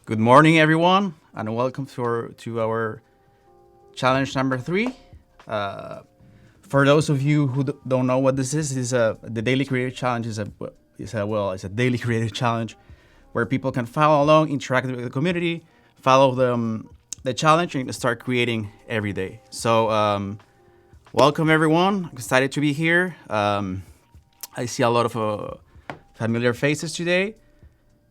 Good morning, everyone, and welcome to our challenge number 3. For those of you who don't know what this is the Daily Creative Challenge is a daily creative challenge where people can follow along, interact with the community, follow the challenge, and start creating every day. So, welcome everyone. I'm excited to be here. I see a lot of familiar faces today.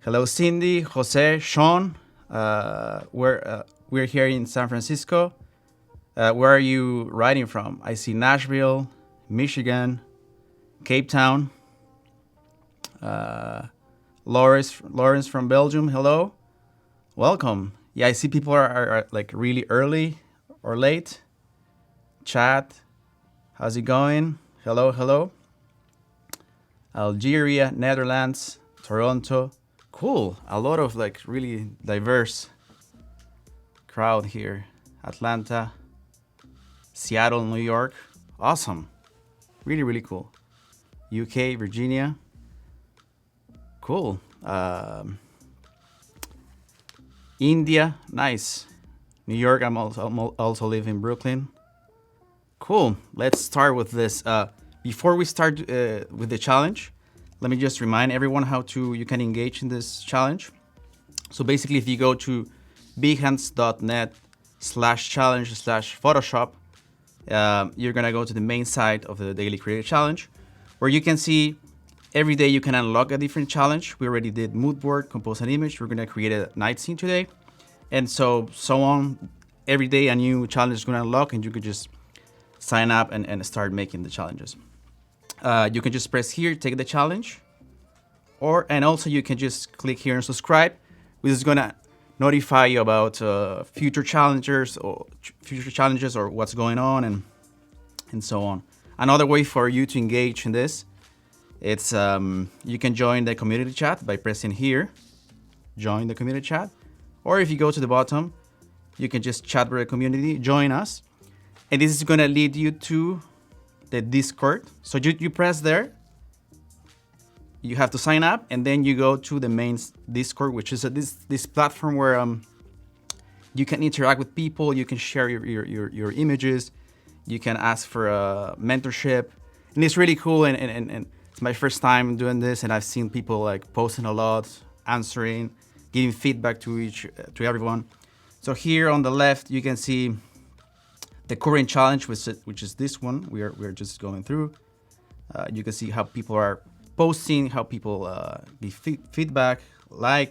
Hello, Cindy, Jose, Sean. We're here in San Francisco. Where are you writing from? I see Nashville, Michigan, Cape Town. Lawrence from Belgium. Hello, welcome. Yeah, I see people are like really early or late. Chat, how's it going? Hello. Algeria, Netherlands, Toronto. Cool. A lot of like really diverse crowd here. Atlanta, Seattle, New York. Awesome. Really cool. UK, Virginia. Cool. India, nice. New York, I'm also live in Brooklyn. Cool. Let's start with this. Before we start with the challenge, let me just remind everyone how you can engage in this challenge. So basically, if you go to behance.net/challenge/Photoshop, you're gonna go to the main site of the Daily Creative Challenge, where you can see every day you can unlock a different challenge. We already did mood board, compose an image. We're gonna create a night scene today, and so on. Every day a new challenge is gonna unlock, and you can just sign up and start making the challenges. You can just press here, take the challenge, and also you can just click here and subscribe, which is gonna notify you about future challenges or what's going on and so on. Another way for you to engage in this, it's you can join the community chat by pressing here, join the community chat, or if you go to the bottom, you can just chat with the community, join us, and this is gonna lead you to the Discord. So you press there, you have to sign up, and then you go to the main Discord, which is this platform where you can interact with people, you can share your images, you can ask for mentorship, and it's really cool. And it's my first time doing this, and I've seen people like posting a lot, answering, giving feedback to everyone. So here on the left, you can see the current challenge, which is this one we're just going through. You can see how people are posting, how people give feedback,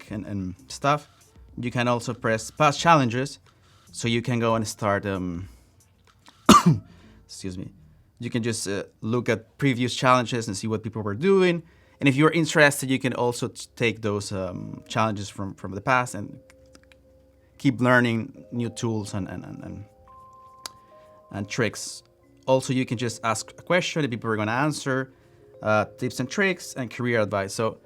and stuff. You can also press past challenges, so you can go and start. Excuse me. You can just look at previous challenges and see what people were doing. And if you're interested, you can also take those challenges from the past and keep learning new tools and tricks. Also, you can just ask a question and people are going to answer, tips and tricks and career advice. So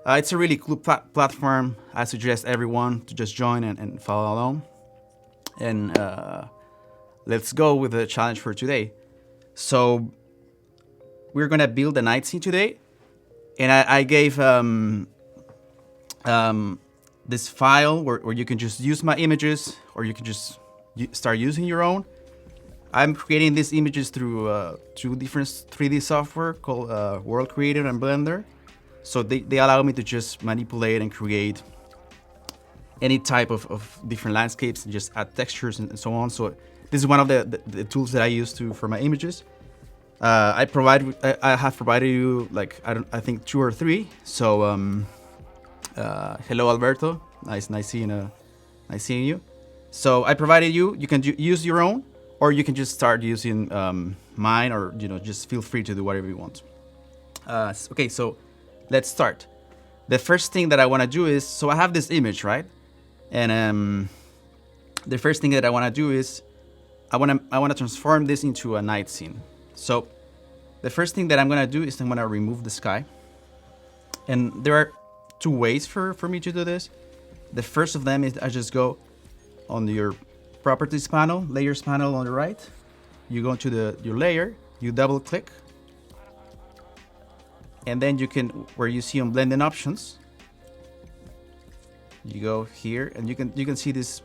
it's a really cool platform. I suggest everyone to just join and follow along. And let's go with the challenge for today. So we're going to build a night scene today. And I gave this file where you can just use my images, or you can just start using your own. I'm creating these images through 2 different 3D software called World Creator and Blender. So they allow me to just manipulate and create any type of different landscapes and just add textures and so on. So this is one of the tools that I use for my images. I have provided you like I think 2 or 3. So hello Alberto, nice seeing you. So I provided you. You can use your own, or you can just start using mine, or just feel free to do whatever you want. Okay, so let's start. The first thing that I want to do is, so I have this image, right? And the first thing that I want to do is I want to transform this into a night scene. So the first thing that I'm going to do is I'm going to remove the sky. And there are 2 ways for me to do this. The first of them is I just go on your properties panel, layers panel on the right. You go to your layer, you double click, and then you can, where you see on blending options, You go here, and you can see this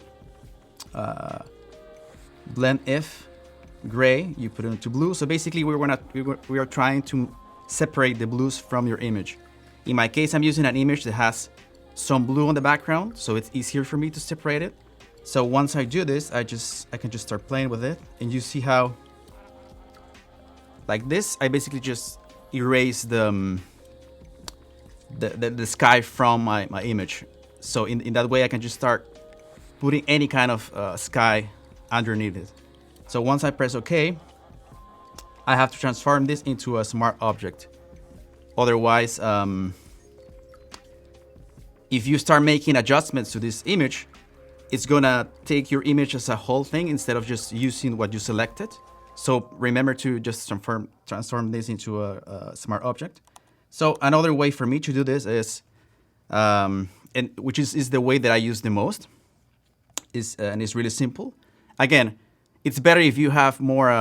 blend if gray. You put it into blue. So basically, we are trying to separate the blues from your image. In my case, I'm using an image that has some blue on the background, so it's easier for me to separate it. So once I do this, I can just start playing with it, and you see how, like this, I basically just erase the sky from my image. So in that way, I can just start putting any kind of sky underneath it. So once I press OK, I have to transform this into a smart object. Otherwise, if you start making adjustments to this image, it's gonna take your image as a whole thing instead of just using what you selected. So remember to just transform this into a smart object. So another way for me to do this is, and which is the way that I use the most, and it's really simple. Again, it's better if you have more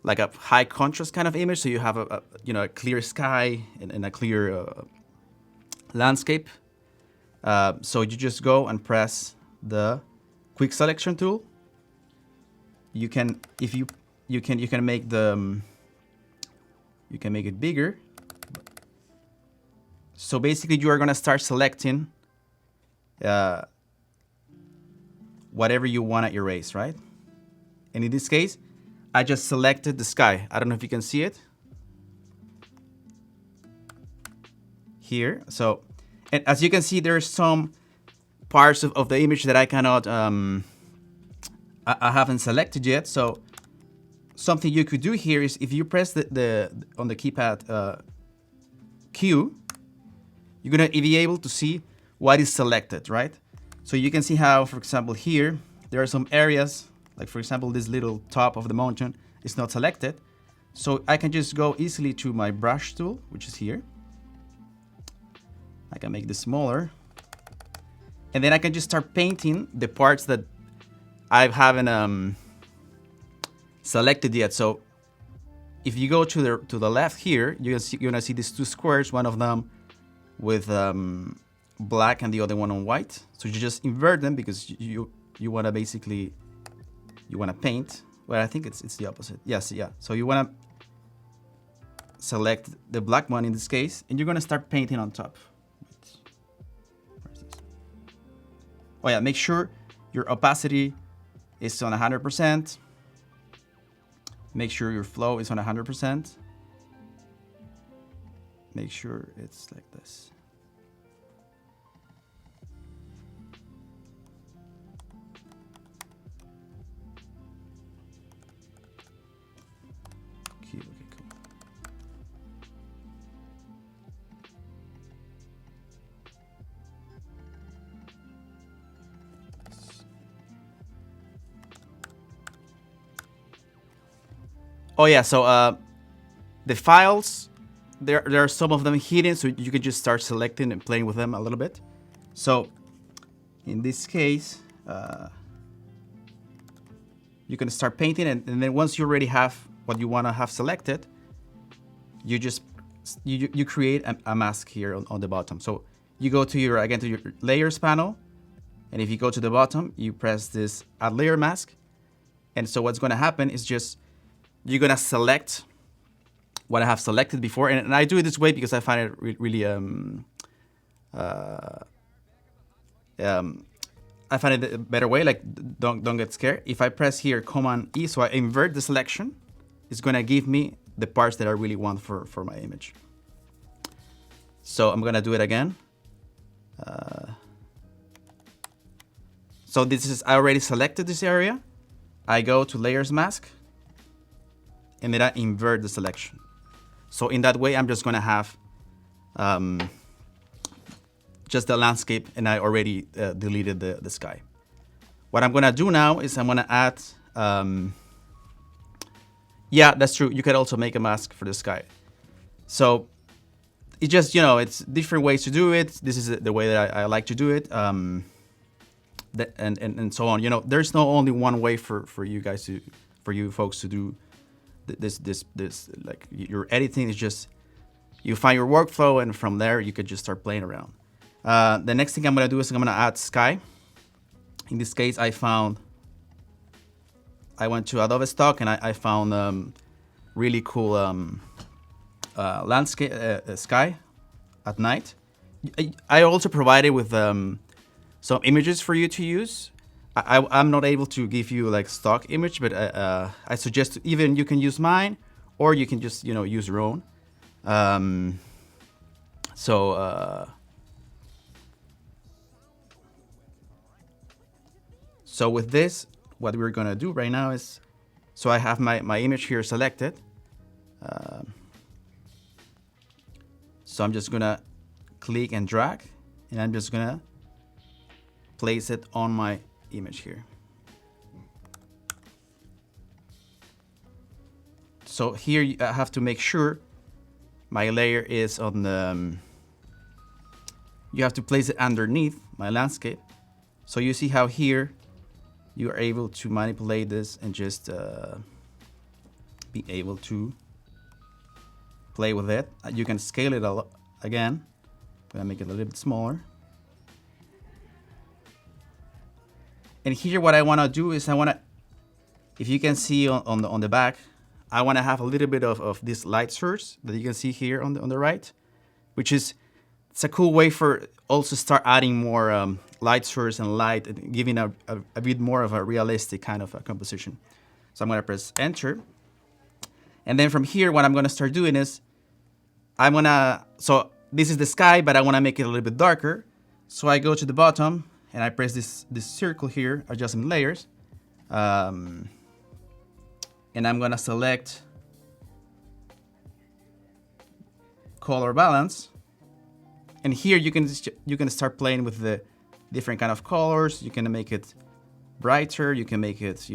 like a high contrast kind of image, so you have a clear sky and a clear landscape. So you just go and press the quick selection tool. You can, if you can make the you can make it bigger. So basically, you are gonna start selecting whatever you want to erase, right? And in this case, I just selected the sky. I don't know if you can see it here. So, and as you can see, there's some parts of the image that I cannot, I haven't selected yet. So something you could do here is if you press the on the keypad Q, you're gonna be able to see what is selected, right? So you can see how, for example, here, there are some areas, like for example, this little top of the mountain is not selected. So I can just go easily to my brush tool, which is here. I can make this smaller. And then I can just start painting the parts that I haven't selected yet. So if you go to the left here, you're gonna see these two squares, one of them with black and the other one on white. So you just invert them because you want to basically, you want to paint. Well, I think it's the opposite. Yes, yeah. So you want to select the black one in this case, and you're going to start painting on top. Where's this? Oh yeah, make sure your opacity is on 100%. Make sure your flow is on 100%. Make sure it's like this. Okay, cool. Oh yeah, so the files, there are some of them hidden, so you can just start selecting and playing with them a little bit. So in this case, you can start painting, and then once you already have what you want to have selected, you just you create a mask here on the bottom. So you go to your layers panel, and if you go to the bottom, you press this add layer mask, and so what's going to happen is just you're going to select what I have selected before, and I do it this way because I find it really I find it a better way. Like, don't get scared. If I press here Command E, so I invert the selection, it's gonna give me the parts that I really want for my image. So I'm gonna do it again. So this is, I already selected this area. I go to Layers Mask, and then I invert the selection. So in that way, I'm just gonna have just the landscape, and I already deleted the sky. What I'm gonna do now is I'm gonna add, yeah, that's true. You can also make a mask for the sky. So it just, it's different ways to do it. This is the way that I like to do it, and so on. There's no only one way for you guys for you folks to do this. Like your editing is just, you find your workflow, and from there you could just start playing around. The next thing I'm gonna do is I'm gonna add sky. In this case, I went to Adobe Stock and I found really cool landscape sky at night. I also provided with some images for you to use. I'm not able to give you like stock image, but I suggest even you can use mine, or you can just use your own. So with this, what we're gonna do right now is, so I have my image here selected. So I'm just gonna click and drag, and I'm just gonna place it on my image here. So here I have to make sure my layer is on the, you have to place it underneath my landscape. So you see how here you are able to manipulate this and just be able to play with it. You can scale it a lot again. I'm gonna make it a little bit smaller. And here what I wanna do is if you can see on the back, I wanna have a little bit of this light source that you can see here on the right, which is, it's a cool way for also start adding more light source and light, and giving a bit more of a realistic kind of a composition. So I'm gonna press enter. And then from here, what I'm gonna start doing is, so this is the sky, but I wanna make it a little bit darker. So I go to the bottom and I press this circle here, adjustment layers. And I'm gonna select color balance. And here you can start playing with the different kind of colors. You can make it brighter. You can make it,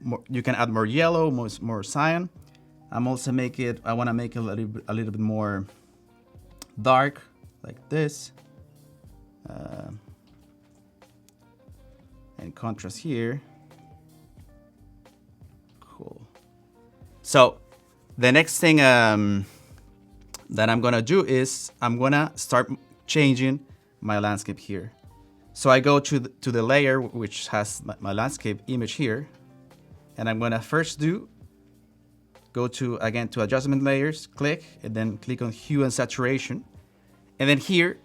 more, you can add more yellow, more cyan. I want to make it a little bit more dark, like this. And contrast here. Cool. So the next thing that I'm gonna do is I'm gonna start changing my landscape here. So I go to the layer which has my landscape image here, and I'm gonna first go to adjustment layers, click, and then click on hue and saturation. And then here,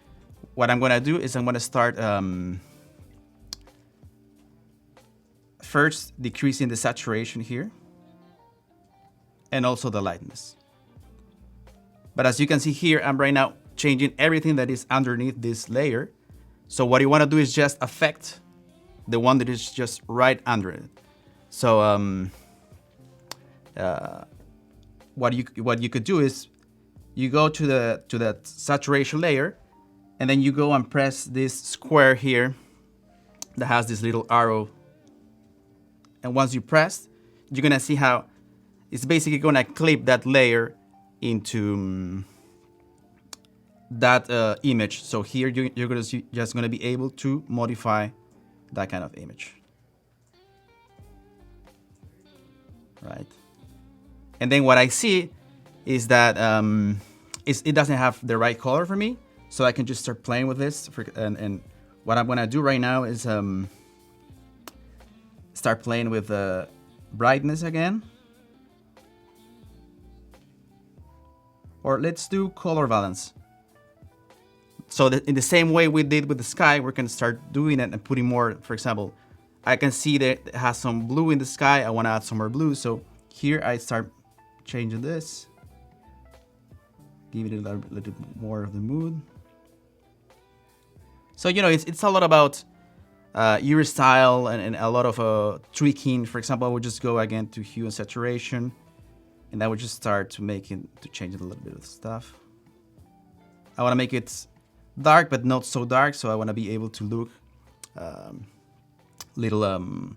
what I'm gonna do is I'm gonna start first decreasing the saturation here, and also the lightness. But as you can see here, I'm right now changing everything that is underneath this layer. So what you want to do is just affect the one that is just right under it. So what you could do is you go to the saturation layer, and then you go and press this square here that has this little arrow. And once you press, you're gonna see how it's basically gonna clip that layer into that image. So here you're just gonna be able to modify that kind of image, right? And then what I see is that it doesn't have the right color for me, so I can just start playing with this. And what I'm gonna do right now is start playing with the brightness again. Or let's do color balance. So that in the same way we did with the sky, we're gonna start doing it and putting more. For example, I can see that it has some blue in the sky. I wanna add some more blue. So here I start changing this, giving it a little bit more of the mood. So, it's a lot about your style and a lot of tweaking. For example, I would just go again to hue and saturation, and I would just start to change it a little bit of stuff. I want to make it dark, but not so dark. So I want to be able to look little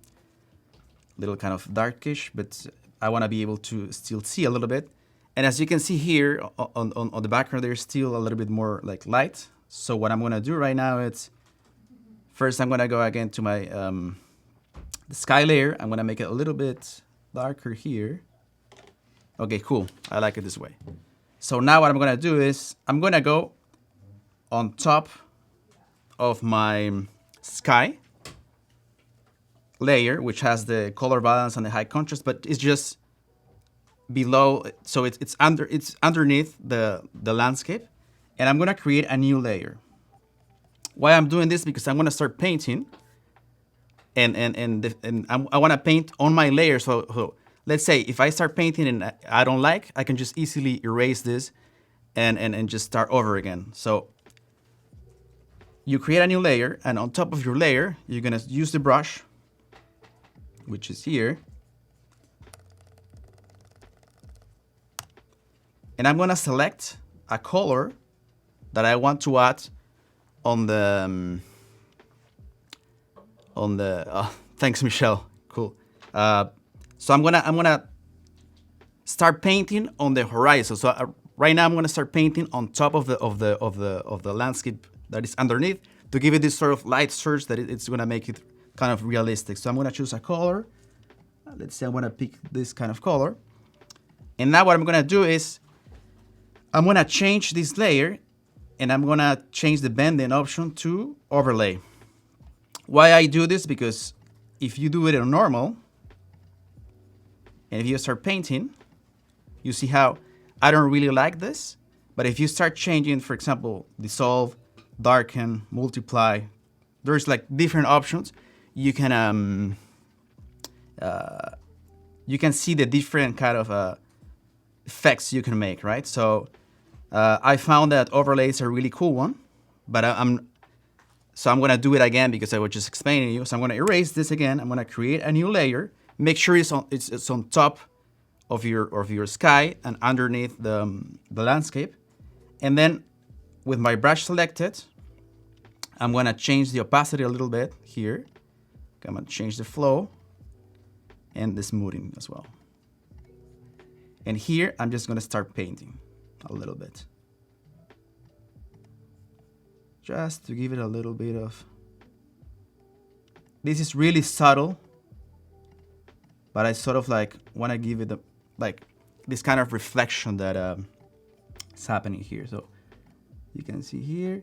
kind of darkish, but I want to be able to still see a little bit. And as you can see here on the background, there's still a little bit more like light. So what I'm going to do right now is, first I'm going to go again to my the sky layer. I'm going to make it a little bit darker here. Okay, cool. I like it this way. So now what I'm going to do is I'm going to go on top of my sky layer, which has the color balance and the high contrast, but it's just below, so it's underneath the landscape, and I'm gonna create a new layer. Why I'm doing this? Because I'm gonna start painting, and I want to paint on my layer. So let's say if I start painting and I don't like, I can just easily erase this and just start over again. So you create a new layer, and on top of your layer, you're gonna use the brush, which is here. And I'm gonna select a color that I want to add on the, thanks, Michelle, cool. So I'm gonna start painting on the horizon. So right now I'm gonna start painting on top of the landscape that is underneath to give it this sort of light surge that it's gonna make it kind of realistic. So I'm gonna choose a color. Let's say I wanna pick this kind of color. And now what I'm gonna do is I'm gonna change this layer, and I'm gonna change the bending option to overlay. Why I do this? Because if you do it in normal, and if you start painting, you see how I don't really like this. But if you start changing, for example, dissolve, darken, multiply, there's like different options. You can see the different kind of effects you can make, right? So I found that overlays are a really cool one, but I'm gonna do it again because I was just explaining to you. So I'm gonna erase this again. I'm gonna create a new layer. Make sure it's on top of your sky and underneath the landscape. And then with my brush selected, I'm gonna change the opacity a little bit here. I'm gonna change the flow and the smoothing as well. And here I'm just gonna start painting a little bit, just to give it a little bit of, this is really subtle, but I sort of like want to give it this kind of reflection that is happening here. So you can see here,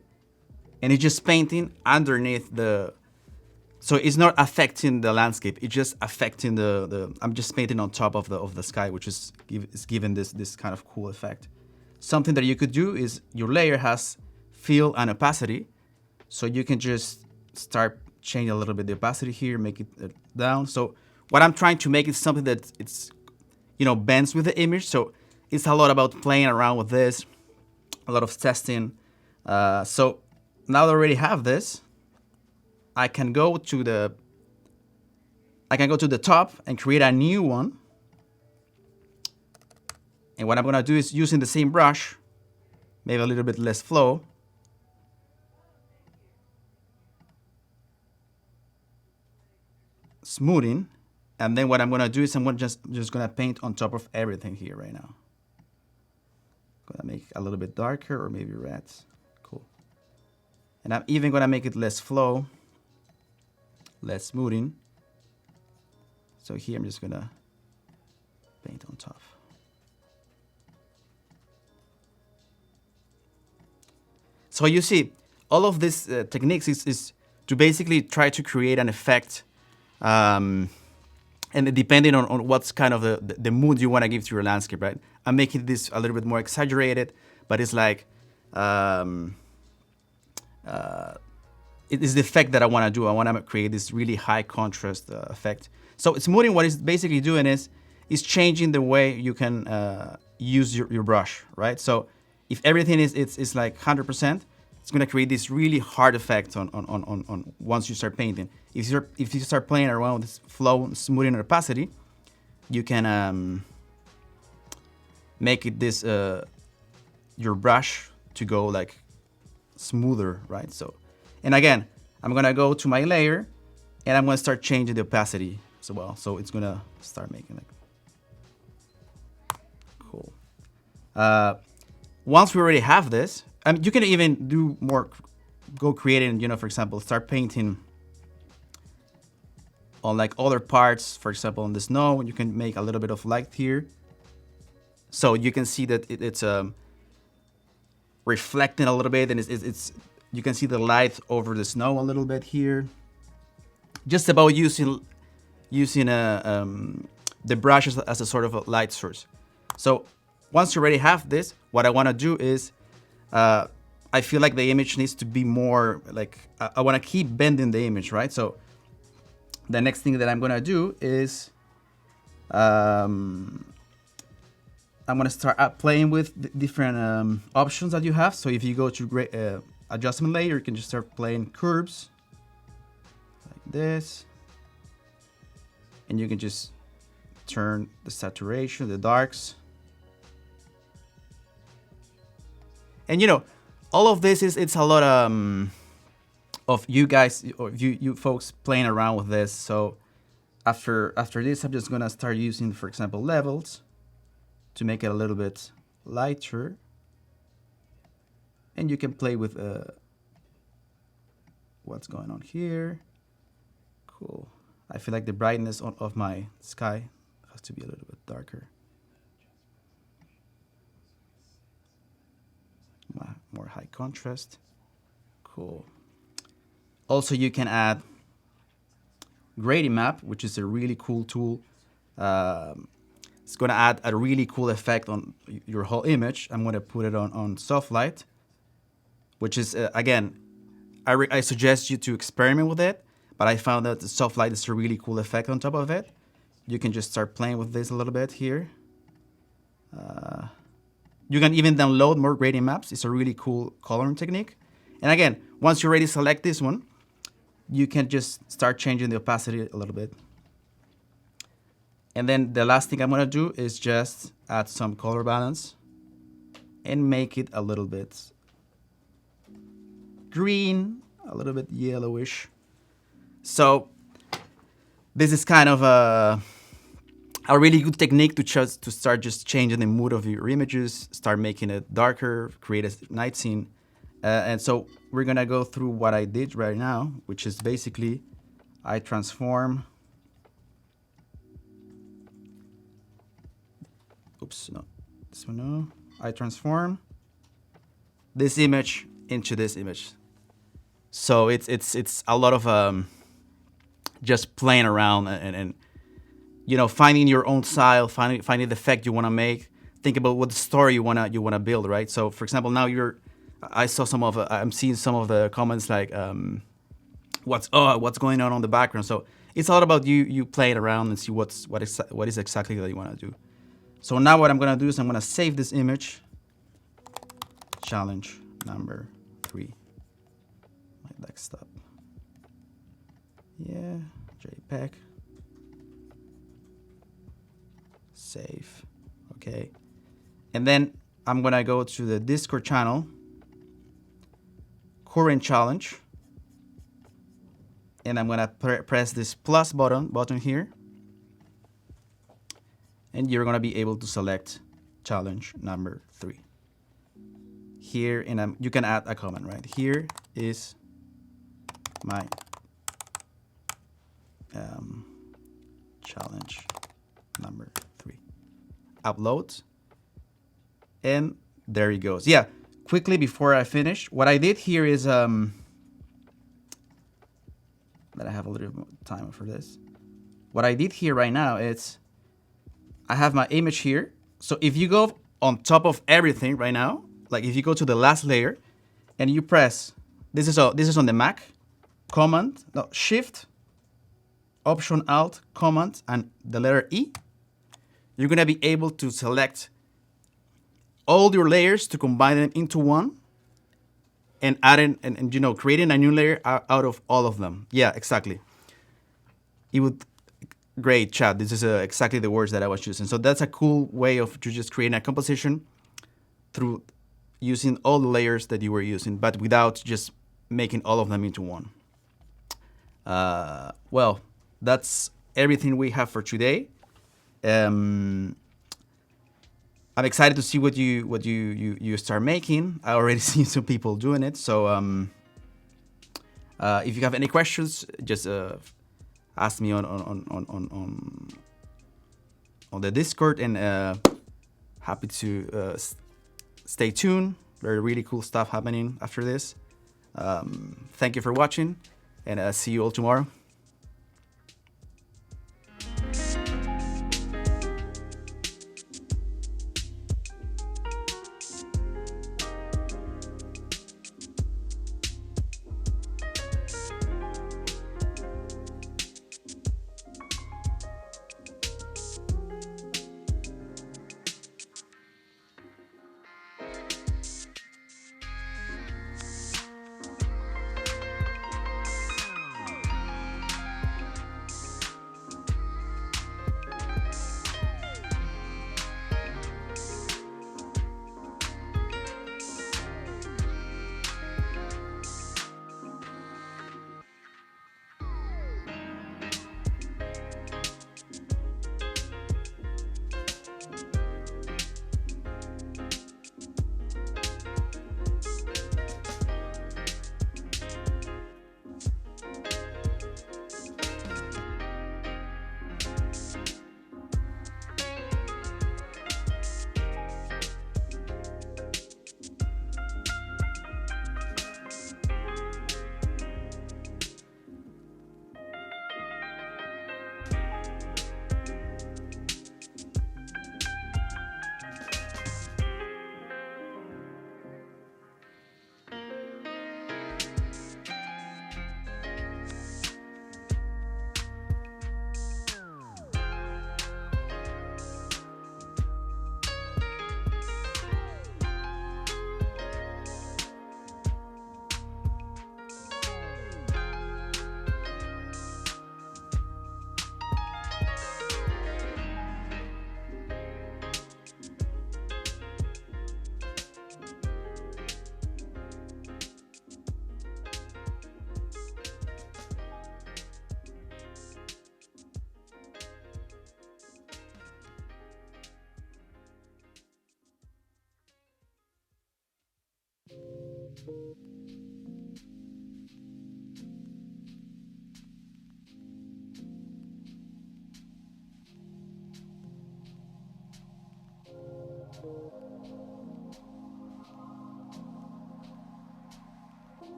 and it's just painting underneath so it's not affecting the landscape. It's just affecting I'm just painting on top of the sky, which is giving this kind of cool effect. Something that you could do is your layer has fill and opacity, so you can just start changing a little bit the opacity here, make it down. So what I'm trying to make is something that it's bends with the image. So it's a lot about playing around with this, a lot of testing. So now that I already have this, I can go to the top and create a new one. And what I'm gonna do is, using the same brush, maybe a little bit less flow, smoothing, and then what I'm gonna do is I'm just gonna paint on top of everything here right now. Gonna make it a little bit darker, or maybe red. Cool. And I'm even gonna make it less flow, less smoothing. So here I'm just gonna paint on top. So you see, all of these techniques is to basically try to create an effect, and depending on what's kind of the mood you want to give to your landscape, right? I'm making this a little bit more exaggerated, but it's like, it is the effect that I want to do. I want to create this really high contrast effect. So smoothing, what it's basically doing is changing the way you can use your brush, right? So if everything is like 100%, it's gonna create this really hard effect on once you start painting. If you start playing around with this flow, smoothing, and opacity, you can make it your brush to go like smoother, right? So, and again, I'm gonna go to my layer, and I'm gonna start changing the opacity as well. So it's gonna start making like cool. Once we already have this, you can even do more, go creating, for example, start painting on like other parts. For example, on the snow, you can make a little bit of light here. So you can see that it's reflecting a little bit, and it's You can see the light over the snow a little bit here. Just about using the brush as a sort of a light source. So once you already have this, what I want to do is, I feel like the image needs to be more like, I want to keep bending the image, right? So the next thing that I'm going to do is, I'm going to start playing with the different options that you have. So if you go to adjustment layer, you can just start playing curves like this. And you can just turn the saturation, the darks. And you know, all of this it's a lot of you guys, or you folks playing around with this. So after this, I'm just gonna start using, for example, levels to make it a little bit lighter. And you can play with what's going on here. Cool. I feel like the brightness of my sky has to be a little bit darker. More high contrast. Cool. Also, you can add grading map, which is a really cool tool. It's going to add a really cool effect on your whole image. I'm going to put it on soft light, which is, again, I suggest you to experiment with it. But I found that the soft light is a really cool effect on top of it. You can just start playing with this a little bit here. You can even download more grading maps. It's a really cool coloring technique. And again, once you already select this one, you can just start changing the opacity a little bit. And then the last thing I'm gonna do is just add some color balance and make it a little bit green, a little bit yellowish. So this is kind of a really good technique to start just changing the mood of your images, start making it darker, create a night scene. And so we're gonna go through what I did right now, which is basically I transform. Oops, no, this one no. I transform this image into this image. So it's a lot of just playing around and you know, finding your own style, finding the effect you want to make. Think about what the story you wanna build, right? So for example, now I'm seeing some of the comments like what's going on the background. So it's all about you playing around and see what is exactly that you want to do. So now what I'm gonna do is I'm gonna save this image. Challenge number 3. My desktop. Yeah, JPEG. Save. Okay. And then I'm gonna go to the Discord channel. Current challenge. And I'm gonna press this plus button here. And you're gonna be able to select challenge number 3. Here, and you can add a comment, right? Here is my challenge number 3. Upload, and there he goes. Yeah, quickly before I finish, what I did here is that I have a little more time for this. What I did here right now is I have my image here. So if you go on top of everything right now, like if you go to the last layer and you press, this is on the Mac, Shift, Option Alt, Command, and the letter E, you're gonna be able to select all your layers to combine them into one and add in, and you know, creating a new layer out of all of them. Yeah, exactly. Great, Chad. This is exactly the words that I was using. So that's a cool way of just creating a composition through using all the layers that you were using, but without just making all of them into one. Well, that's everything we have for today. I'm excited to see what you start making. I already see some people doing it. So if you have any questions, just ask me on the Discord, and happy to stay tuned. Very really cool stuff happening after this. Thank you for watching, and see you all tomorrow.